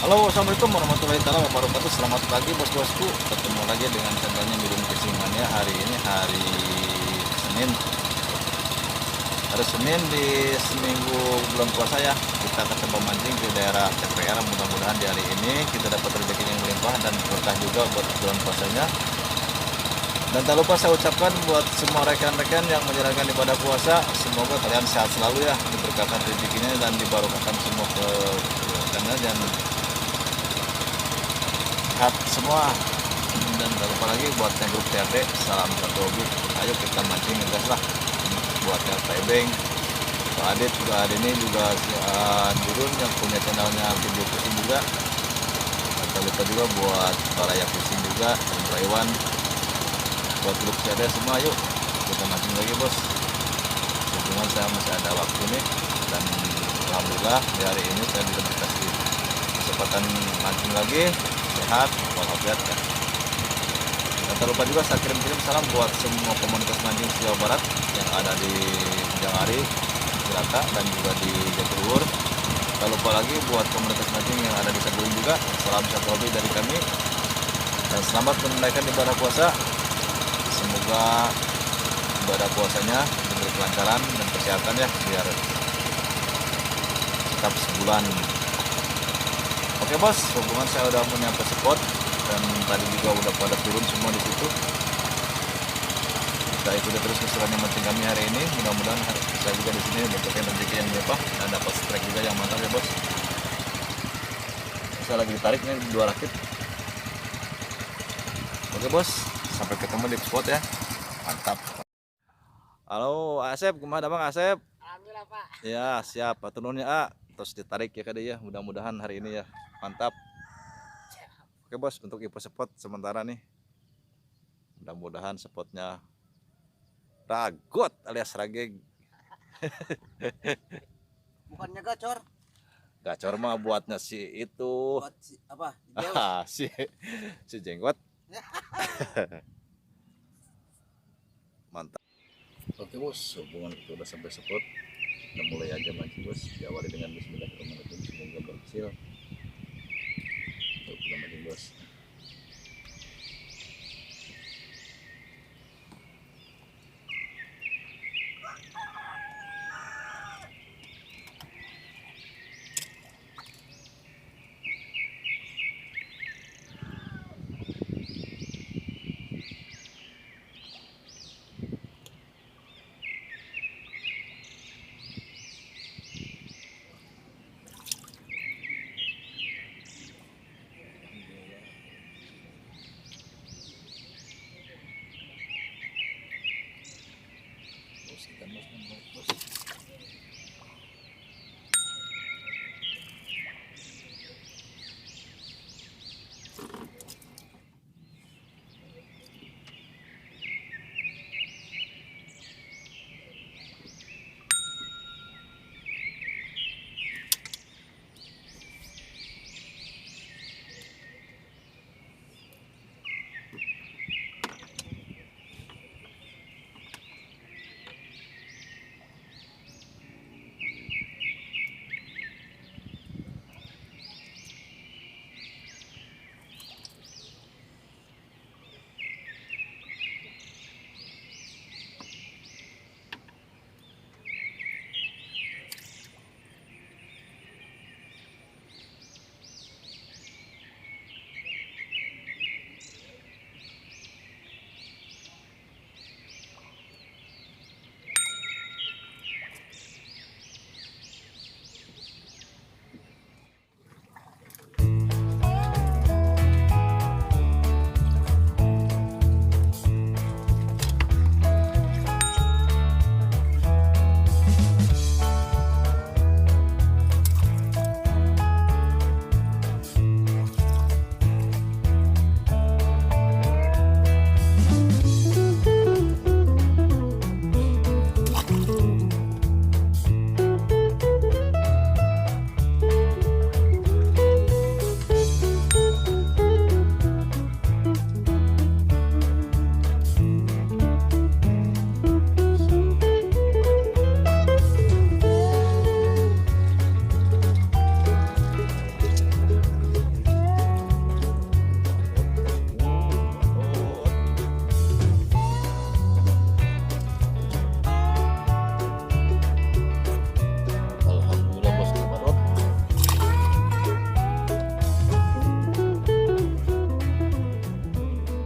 Halo, assalamualaikum warahmatullahi wabarakatuh. Selamat pagi bos-bosku. Ketemu lagi dengan channelnya Mirin Fishing Mania. Hari ini hari Senin. Hari Senin di seminggu bulan puasa ya. Kita akan coba mancing di daerah CPR. Mudah-mudahan di hari ini kita dapat rezeki yang melimpah dan berkah juga buat bulan puasanya. Dan tak lupa saya ucapkan buat semua rekan-rekan yang menjalankan ibadah puasa, semoga kalian sehat selalu ya, diberkahkan rezekinya dan dibarokahkan semua ke dan sehat semua. Dan tak lupa lagi buat yang grup TRT, salam satu hobi, ayo kita mancing gas lah. Buat yang Ebeng, Pak Adit juga, ada ini juga si Durun yang punya channelnya video fishing juga. Tak lupa juga buat para yang fishing juga, dan Iwan, buat grup TRT semua, yuk kita mancing lagi bos. Hubungan saya masih ada waktu nih, dan alhamdulillah di hari ini saya bisa dikasih kesempatan mancing lagi, sehat walafiat ya. Dan tak lupa juga saya kirim salam buat semua komunitas mancing Jawa Barat yang ada di Jangari, Cilata, dan juga di Jatiluhur. Tak lupa lagi buat komunitas mancing yang ada di Saguling juga, salam satu hobi dari kami dan selamat menunaikan ibadah puasa. Semoga ibadah puasanya diberi kelancaran dan kesehatan ya, biar tetap sebulan. Oke bos, hubungan saya udah menyampe spot dan tadi juga udah pada turun semua di situ. Kita ikuti terus keseruannya mancing kami hari ini. Mudah-mudahan saya juga di sini bentuknya rezeki yang berkah dan dapat strike juga yang mantap ya bos. Saya lagi ditarik nih 2 rakit. Oke bos, sampai ketemu di spot ya. Mantap. Halo Asep, gimana bang Asep? Alhamdulillah Pak. Ya siap, turunnya A. Terus ditarik ya kadang ya. Mudah-mudahan hari ini ya mantap. Oke bos, untuk info spot sementara nih. Mudah-mudahan spotnya ragot alias rageg. Bukannya gacor, Gacor mah buatnya si itu. buat apa? si si jenggot. Mantap. Oke bos, hubungan kita udah sampai spot. Kita mulai aja mancing bos. Diawali dengan bismillahirrahmanirrahim. Semoga berhasil. Yuk kita mancing bos.